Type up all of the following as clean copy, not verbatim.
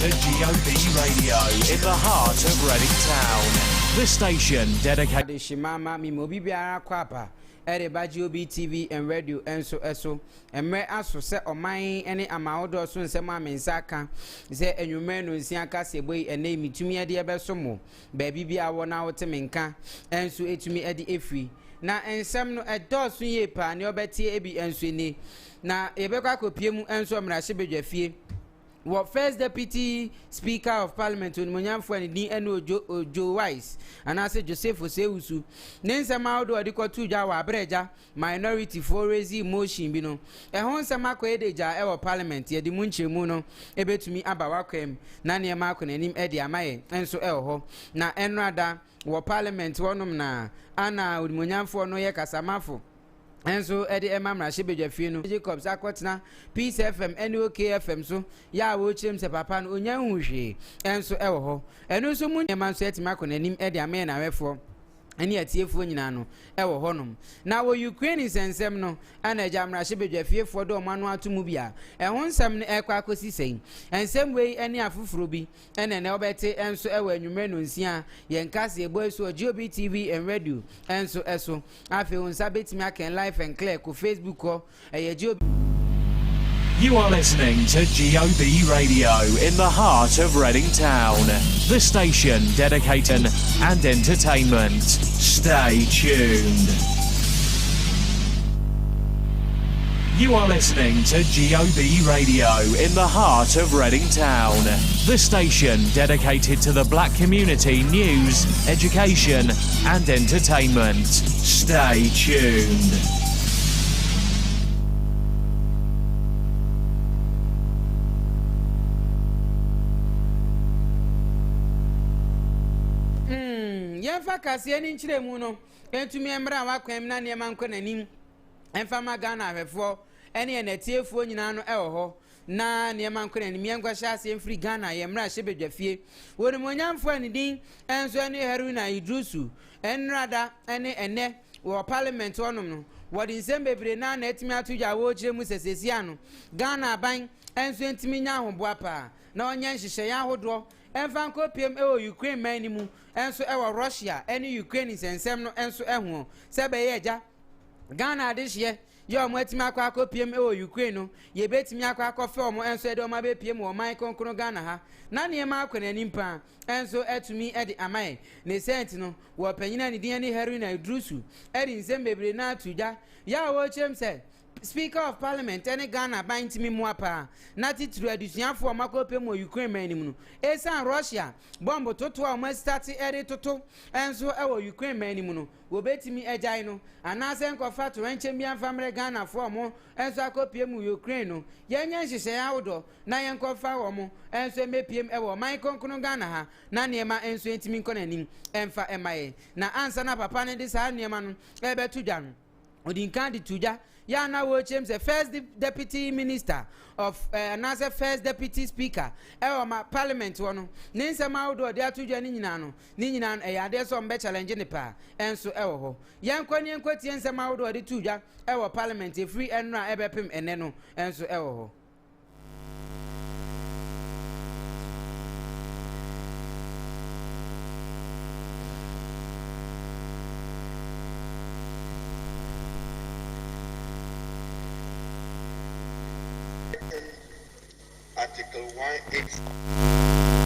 to GOB Radio in the heart of Reading Town. The station dedicated Shimama Mimobi Biara Kwapa, Ereba GOB TV and radio enso and me aso se oman ene amaodo so nsema mensaka se enwume no nsiaka seboi ene mitumi ade ebesomo ba bibia wo na wote menka enso etumi ade efri na ensem no edoso ye pa ne obetie ebi enso ni na ebekwa kopiemu enso mrahye bedwafie. What first deputy speaker of parliament on Munyamfo and D and Ojo Wise and I said Joseph Oseusu Nensa Maudo Adiko Jawa Breja minority for raising motion bino a Honsa Edeja our parliament ye the Munche Muno ebe to me abawakem Nani Makon and him Eddie Amaye and so elho na enrada wa parliament one na Anna with Munyamfo no yakasamafo. And so Eddie Emma Shibejafino, Jacobs Aquatna, Peace FM, NOK FM, so ya watch him se papa Unyamushi, and so Elho, and also Munyaman set Macon and him Eddie Amen away for. And yet, here for Nano, our honum. Now, Ukrainians and Semno, and a jam Rashibejafia for Domano to Mubia, and one some airquacosi saying, and same way any of Frubi, and an Alberte, and so ever you men on Sia, Yankasi, boys who GOB TV and radio, and so eso. I feel on Sabbath Mac and Life and Claire, who Facebook or a GOB. You are listening to GOB Radio in the heart of Reading Town. The station dedicated and entertainment. Stay tuned. You are listening to GOB Radio in the heart of Reading Town. The station dedicated to the black community news, education and entertainment. Stay tuned. Yemfa kase ni nchire mu no entumi embra wakwem na ne manko nanim emfa magana ahwefo ene enatiefuo nyina no ewo na ne manko nanim yenkwahya ase emfiri Ghana yemra hyebedwafie woni monyamfo anidin enso ene Haruna Idrusu enrada ene wo parliament onom no wodi nsembebre na etimi atugya wo kire mu sesesi ano Ghana aban enso entimi nya ahoboa pa na onye nhyehyɛ ya hodo emfa nkopiem ewo Ukraine man mu enso ewo Russia ene Ukraine sensem no enso eho se be ye agya Ghana adehye ye omo atimi akopiem ewo Ukraine no ye betimi akofe omo enso ede omo abepiem wo man konkoro Ghana ha na ne ma akona nimpa enso etumi ede amaye ne sent no wo panyina ne din ne Haruna Idrusu ede nsem bebre na atugya ya wo chem se Speaker of Parliament ene Ghana bantimi muapa na titru adusuafo makopem mo Ukraine manimu no esan Russia bomb toto a mo start ere toto enso ewo Ukraine manimu no wo betimi ejai no anase nkofa to enchemi amfamre Ghana fo mo enso akopiem mo Ukraine no yenya nhyehyɛ yawodo na yenkofa wo mo enso emepiem ewo man konkono Ghana ha na niema enso entimi nkonanim emfa emaye na ansa na papa ne de sa niema no ebetu dwa no odinkan de tuja ya na wo chem the first deputy minister of another first deputy speaker ma parliament wono ne nsema awdo de atudwa ni nyina no ni nyina ade so mbe challenge ne pa enso ho yankoni enkwati nsema awdo de tudwa parliament e free enra ebepem ene no enso ho Article 180.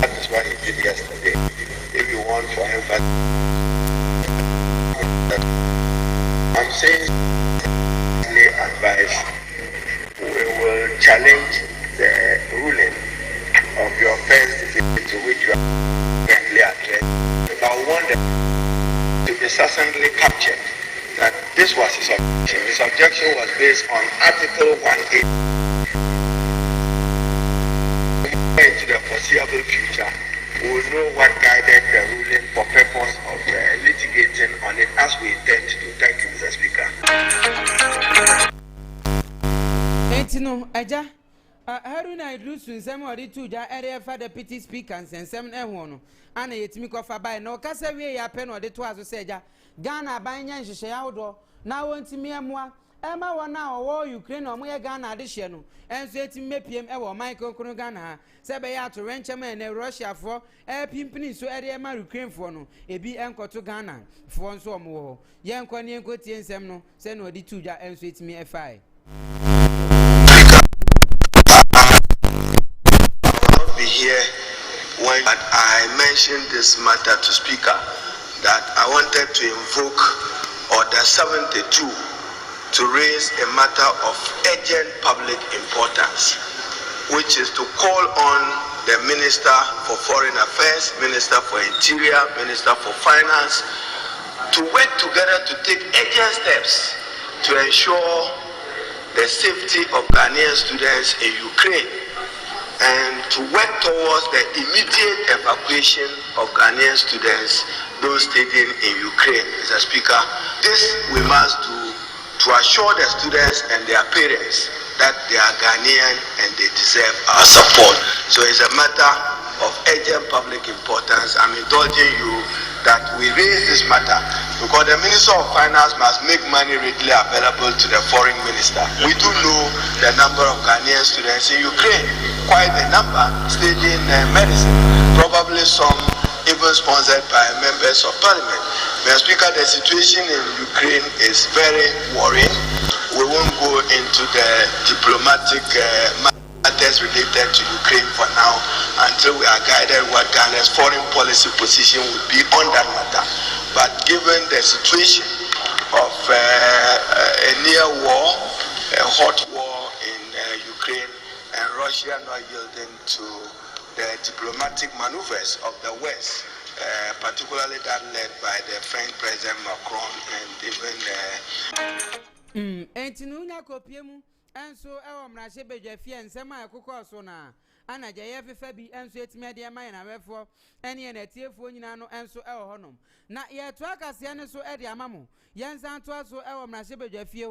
That is what he did yesterday. If you want for emphasis, I'm saying, advice, we will challenge the ruling of your first debate to which you are currently addressed. But I want them to be certainly captured that this was his objection. His objection was based on Article 180. Into the foreseeable future, we will know what guided the ruling for purpose of litigating on it as we intend to do. Thank you, Mr. Speaker. Etino, Aja, Haruna Idrusu nsem odi tuja ere fa deputy speaker nsem ehwo no ana yetimi kofa bai na okasa wie ya pe no odi to aso seja Ghana ban nya nhyehyɛ yawodo na wontimi amoa Emma one now war Ukraine or my Ghana addition, and so PM ever Michael Ghana, Sabaya to Rancherman and Russia for a pimping so at Emma Ukraine for no, a be anchor to Ghana, for so more. Young Quanian Cotian Semno, send no D2 and sweet me a fire. Be here when I mentioned this matter to Speaker that I wanted to invoke Order 72 to raise a matter of urgent public importance, which is to call on the Minister for Foreign Affairs, Minister for Interior, Minister for Finance to work together to take urgent steps to ensure the safety of Ghanaian students in Ukraine and to work towards the immediate evacuation of Ghanaian students, those studying in Ukraine. Mr. Speaker, this we must do to assure the students and their parents that they are Ghanaian and they deserve our support. So it's a matter of urgent public importance. I'm indulging you that we raise this matter because the Minister of Finance must make money readily available to the Foreign Minister. We do know the number of Ghanaian students in Ukraine, quite a number studying medicine, probably some even sponsored by members of Parliament. Mr. Speaker, the situation in Ukraine is very worrying. We won't go into the diplomatic matters related to Ukraine for now until we are guided what Ghana's foreign policy position would be on that matter. But given the situation of a near war, a hot war in Ukraine, and Russia not yielding to the diplomatic maneuvers of the West, particularly that led by the French President Macron and even and so our Mrashe Jeffy and Sema Kukosona, Anna Jayefi Fabi, and so it's media mine, and therefore any and a tear for Nano and so our honum. Not yet, Twaka Siana so Eddie Amamu, Yan Santos, so our Mrashe Jeffy.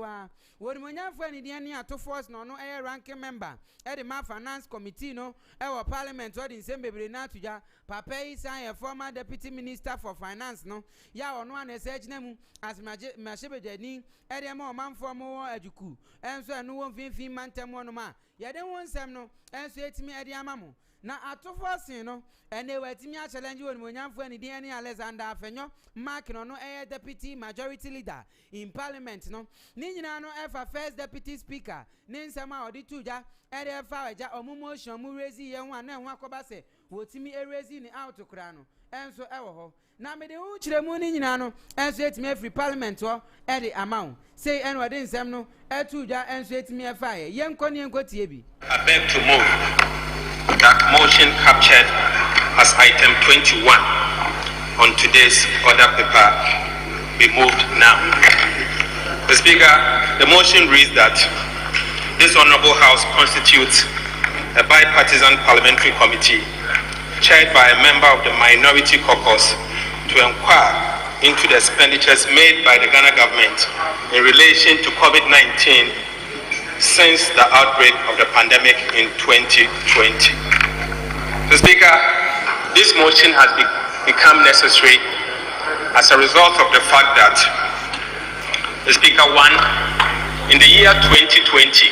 When we have any Diania to force no air ranking member, Eddie Ma Finance Committee, no, our Parliament, or in Sembe Brinatuja, Papa is a former Deputy Minister for Finance, no, ya on one as name as Mashebe Jeni, Eddie Mo man for more eduku, and so no one fin man temonoma. Ya don't want some no, and so it's me Eddie Amamu. Now at to force, you know, and they were to me challenge you when you have any DNA Alexander Fenyo, Mark no air deputy majority leader in Parliament, no, Nina no ever first deputy speaker, Nin Sama or the Tuja, Eddie Faja or Mumotion, Murezi, and one and Wakobase, what me erasing out to Crano, and so ever. Now me the Uchi Munin Nano, and so it's me every Parliament or Eddie amount. Say and what in Samno, Etuja, and so it's me a fire. Young Connie and Kotiebi. I beg to move that motion captured as item 21 on today's order paper be moved now. The Speaker, the motion reads that this Honourable House constitutes a bipartisan parliamentary committee chaired by a member of the Minority Caucus to inquire into the expenditures made by the Ghana government in relation to COVID-19 since the outbreak of the pandemic in 2020. So, Speaker, this motion has become necessary as a result of the fact that, the Speaker, in the year 2020,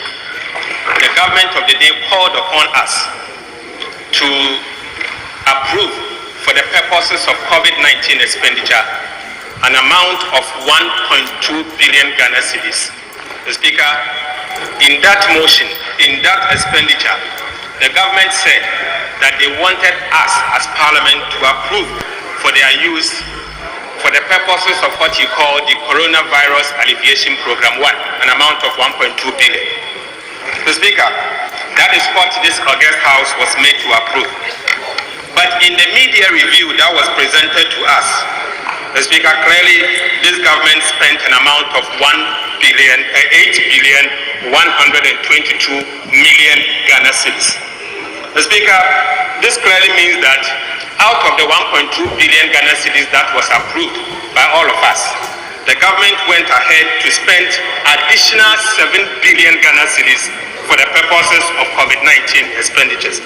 the government of the day called upon us to approve for the purposes of COVID-19 expenditure an amount of 1.2 billion Ghana cedis. The Speaker, in that motion, in that expenditure, the government said that they wanted us as Parliament to approve for their use for the purposes of what you call the Coronavirus Alleviation Program 1, an amount of 1.2 billion. The Speaker, that is what this August House was made to approve. But in the media review that was presented to us, the Speaker, clearly this government spent an amount of 8,122,000,000 Ghana cedis. The Speaker, this clearly means that out of the 1.2 billion Ghana cedis that was approved by all of us, the government went ahead to spend additional 7 billion Ghana cedis for the purposes of COVID-19 expenditures.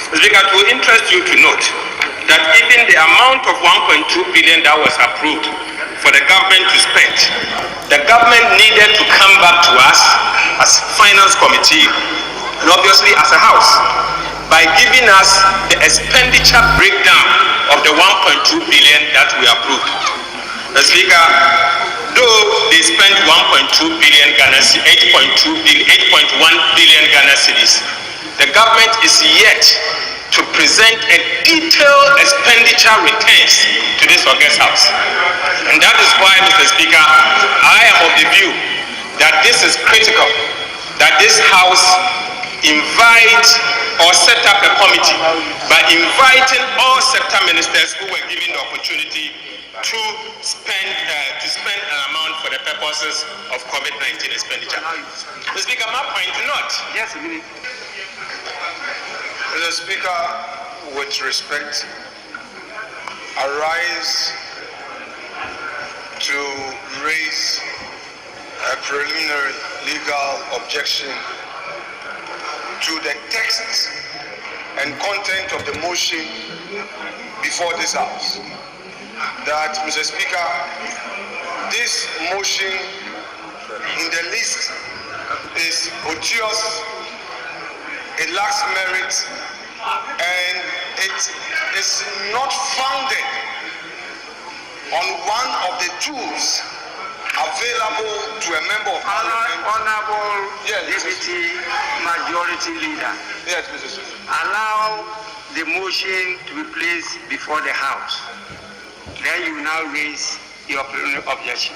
The Speaker, to interest you to note that even the amount of 1.2 billion that was approved for the government to spend, the government needed to come back to us as Finance Committee and obviously as a House by giving us the expenditure breakdown of the 1.2 billion that we approved. The Speaker, though they spent 1.2 billion Ghana, 8.1 billion Ghana cedis, the government is yet to present a detailed expenditure returns to this August House. And that is why, Mr. Speaker, I am of the view that this is critical, that this House invite or set up a committee by inviting all sector ministers who were given the opportunity to spend an amount for the purposes of COVID-19 expenditure. Mr. Speaker, my point not. Yes, a minute. Mr. Speaker, with respect, I rise to raise a preliminary legal objection to the text and content of the motion before this House. That, Mr. Speaker, this motion in the list is odious, it lacks merit, and it is not founded on one of the tools available to a member of Parliament. Honorable Yes, Deputy Majority Leader. Yes, Mr. Speaker. Allow the motion to be placed before the House. Then you now raise your preliminary objection.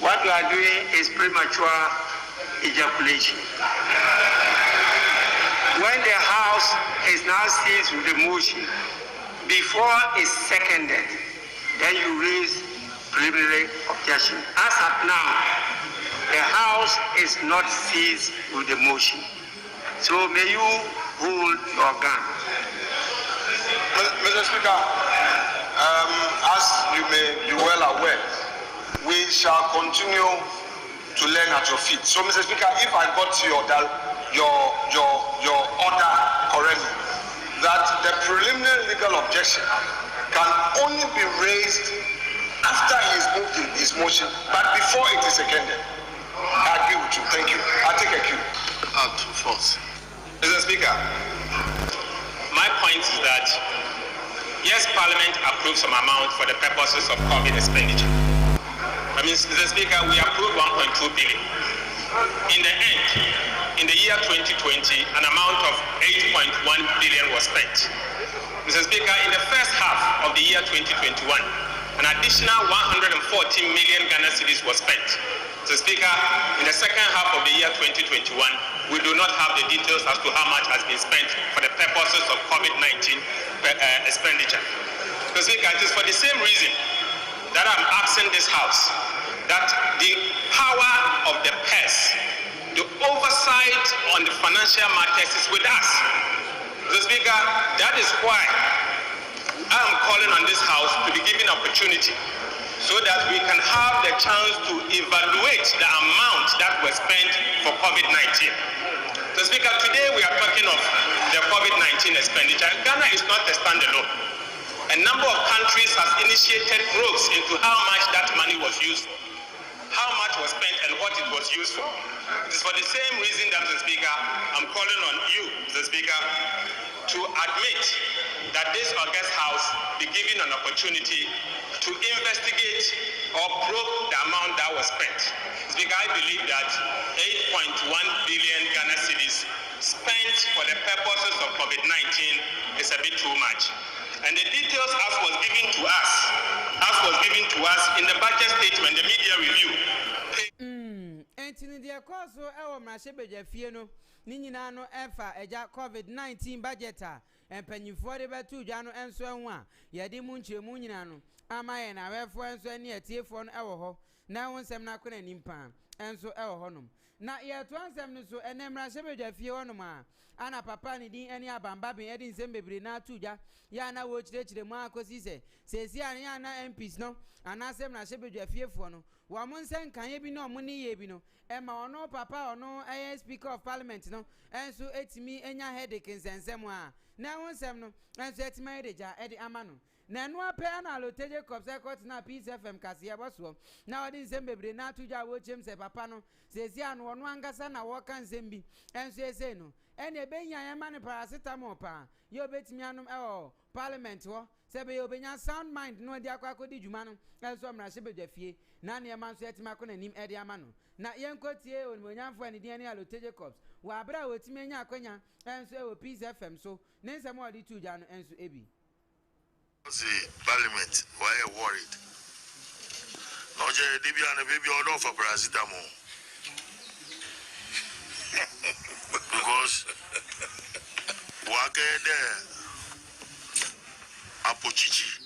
What you are doing is premature ejaculation. When the House is now seized with the motion, before it's seconded, then you raise preliminary objection. As of now, the House is not seized with the motion. So may you hold your gun. Mr. Speaker, as you may be well aware, we shall continue to learn at your feet. So, Mr. Speaker, if I got your order correctly, that the preliminary legal objection can only be raised after he is moved in his motion, but before it is seconded. I agree with you. Thank you. I take a cue. Out force. Mr. Speaker, my point is that yes, Parliament approved some amount for the purposes of COVID expenditure. I mean, Mr. Speaker, we approved 1.2 billion. In the end, in the year 2020, an amount of 8.1 billion was spent. Mr. Speaker, in the first half of the year 2021, an additional 114 million Ghana cedis was spent. Mr. Speaker, in the second half of the year 2021, we do not have the details as to how much has been spent for the purposes of COVID-19 expenditure. Mr. Speaker, it is for the same reason that I'm asking this House that the power of the purse, the oversight on the financial matters is with us. Mr. Speaker, that is why I am calling on this House to be given opportunity so that we can have the chance to evaluate the amount that was spent for COVID-19. So, Speaker, today we are talking of the COVID-19 expenditure. Ghana is not a standalone. A number of countries have initiated probes into how much that money was used for, how much was spent and what it was used for. It is for the same reason that, Mr. Speaker, I'm calling on you, Mr. Speaker, to admit that this August House be given an opportunity to investigate or probe the amount that was spent. Speaker, I believe that 8.1 billion Ghana cedis spent for the purposes of COVID-19 is a bit too much. And the details as was given to us in the budget statement, the media review. Entini dia koso ewo mrashebedja fie no ni nyina no efa eja COVID-19 budgeta empanyifo de betu dwa no enso enwo a ye de mu nchemu nyina no amaye na wefo enso ani atiefo no ewo ho na wonsem na kona nimpa enso ewo ho nom na ye to ansem no so enemra shebedja fie wonom a ana papa ni din eni abamba ben edi nsem bebre na tuja ya na wo chirechire mu akosi sesi ya na MPs no anasem na shebedja fiefo no wa monsen kan bi no omuni ye bi no ema ono papa ono speaker of parliament no enso etimi enya headache nsensem a na wonsem no enso etima edeja edi ama no na no apɛ na Aloteje Kopse Court na Peace FM kase boso na odi nsem bebre na atuja wo chem se papa no se sia no ono angasa na wo kan nsem bi enso ese no ene ebenya yema ne paracetamol pa ye obetimi anom parliament ho se be obenya sound mind no di akodi djuma no enso mra hye bedwafie na ne yema nso etima akona nim ede ama no na yenkotie onimonyamfo ani dia ne Aloteje Kopse wa abra wotimi enya akonya enso e wo Peace FM so ne nsem odi tuja no enso ebi the parliament why worried no je dibia na baby order for paracetamol because wakede apochichi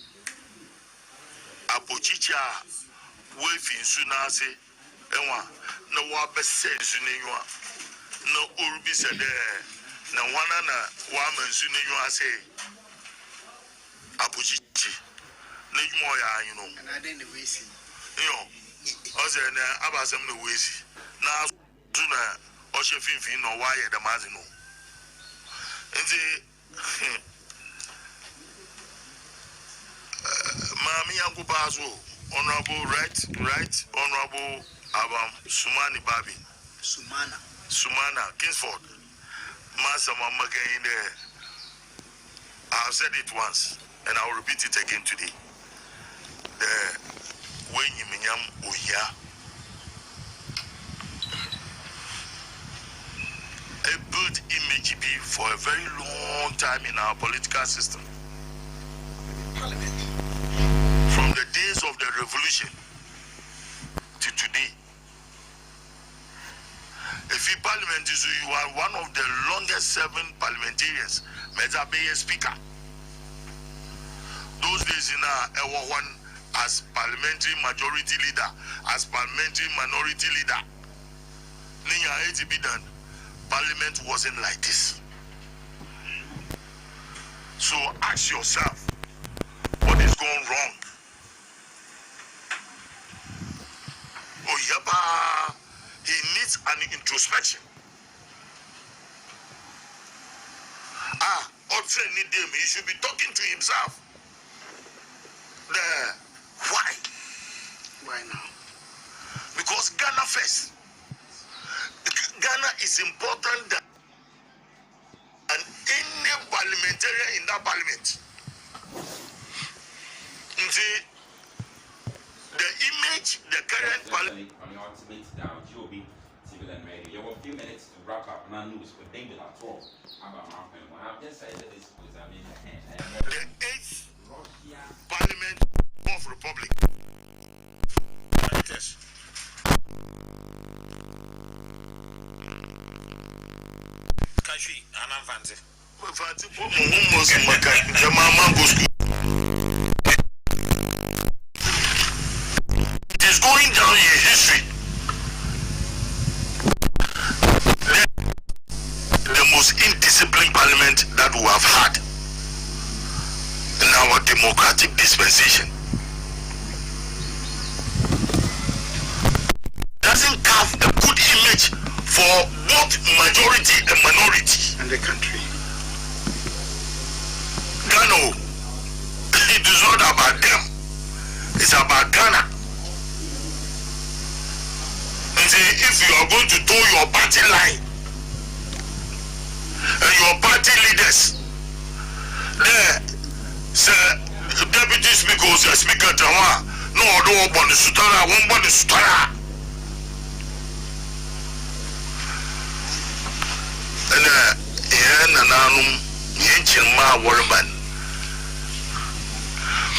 a we fin suna se enwa na wa be sensu nenwa na orubi se de na wana na wa mansu nenwa se apochichi na jumo ya you know and I didn't waste ose na abasem na wesi na zuna o she finfin no wa ye da mazi no nti Mami Yankubazo, Honorable Right Honorable Sumani Babi. Sumana, Kingsford. Master Mama again there. I've said it once and I'll repeat it again today. The when you minyam Ohia. A good image be for a very long time in our political system. Parliament. From the days of the revolution to today. If you parliament is you are one of the longest serving parliamentarians, Mezabe speaker. Those days in our one as parliamentary majority leader, as parliamentary minority leader. Ninya to be done. Parliament wasn't like this. So ask yourself, what is going wrong? Oh, yaba, he needs an introspection. Also need him. He should be talking to himself. Why? Why now? Because Ghana first. Ghana is important than any parliamentarian in that parliament. See, the image, the current parliament. On your ultimate down, GOB, Civil and Radio. You have a few minutes to wrap up and news with David at all about Malcolm. I've just said that this was, the 8th Parliament of Republic. Yes. Country, and I'm fancy. It is going down in history. The most indisciplined parliament that we have had in our democratic dispensation. Doesn't have a good image for both majority and minority. And the country. Ghana, it is not about them. It's about Ghana. And see, if you are going to toe your party line and your party leaders, there, sir, Deputy Speaker, Speaker Tawa, no, don't want the Sutara, won't want the Sutara. And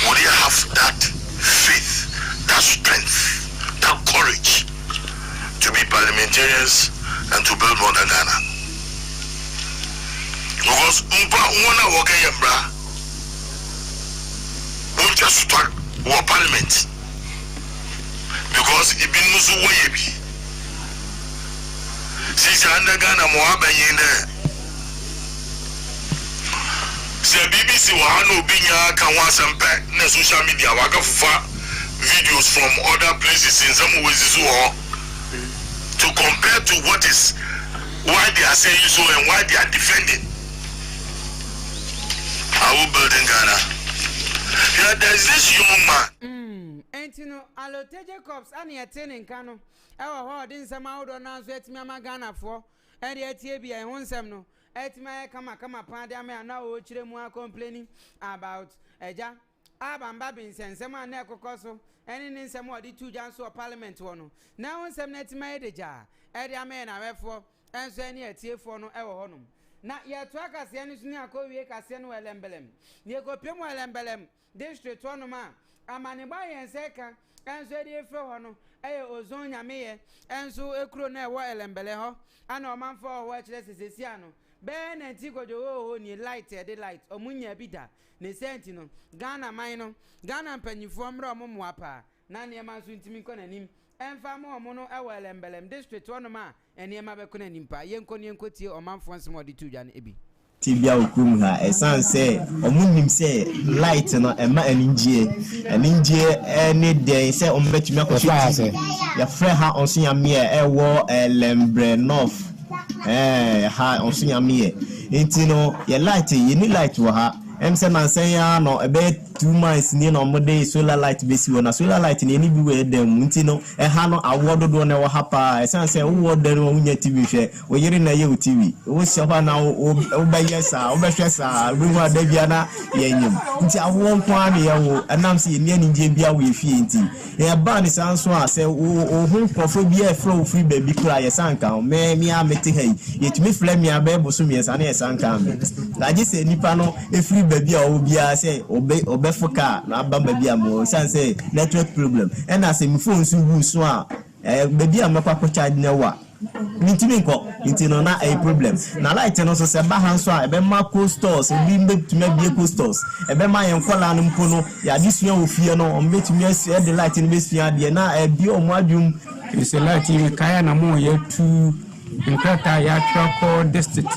would you have that faith, that strength, that courage to be parliamentarians and to build modern Ghana? Because we just start our parliament because it been musu way. Since under Ghana Moabayine, the BBC Wahano Binya can want some back in social media. Wakafa videos from other places in some ways to compare to what is why they are saying so and why they are defending. I will build in Ghana. Yeah, there's this young man. And you know, Alote Jacobs, and yet 10 in Cano. Our hard in some out on us, let me Magana for, and yet here be I want some no. Et my come upon them, and now Chiremua complaining about Eja. Abam Babins and some Neko Coso, and in some more the 2 jams or Parliament one. Now on some net made a jar. Edia men are for, and so any at for no ever honum. Not yet track as any near Korea Cassiano Embelem. Near Copiamo Embelem, District Tonoma, Amanibai and Seka, and so dear Frohono, Ozonia Meye, and so a crone while Embeleho, and no man for watchless is Siano. Ben and Tico Jo, near light, the light, or Munya Bida, ne Sentino, Ghana Mino, Ghana Penny from Romwapa, Nania Masuntimicon and him. And far more mono awel embelem district one ma and yama bekon nimpa yenkoni yenkoti o man fonse mo di tuja na ebi tibia okum ha esan say omunim say light no ema aninjie any day say ombetumi akofi ya frɛ ha onsunyame e wo lembre north ha onsunyame entino ya light ye ni light wo ha say man say ya no ebe 2 months ni no mode solar light besi wo na solar light ni bi we dem ntino ha no award do na wo ha pa esan say wo dere wo nya tv hwe wo yiri na ye wo tv wo se ho na wo ba yesa wo be hwe sa wo mu ada bia na ye nyim nti awo kwa na ye wo anam se ni anije bia wo efie nti e ba ni sanso a say wo hu profo bia e flow free baby kra ye sanka me mi a meti hai ye timi fle mi aba bo so mi esa na ye sanka me la ji se nipa no e free baby a wo bia say obe foka na abamba bia mo say network problem and as me phone so a baby am kwa charge na wa nitimi nko ntino na a problem na light no so se ba han so a ebe ma co stores bi mbetuma bie co stores ebe ma yen kola no mpo no ya disua ofie no mbetumi asie the light no besua de na bi o mo adwum is light mi kaya na mo ye tu nkata ya trako district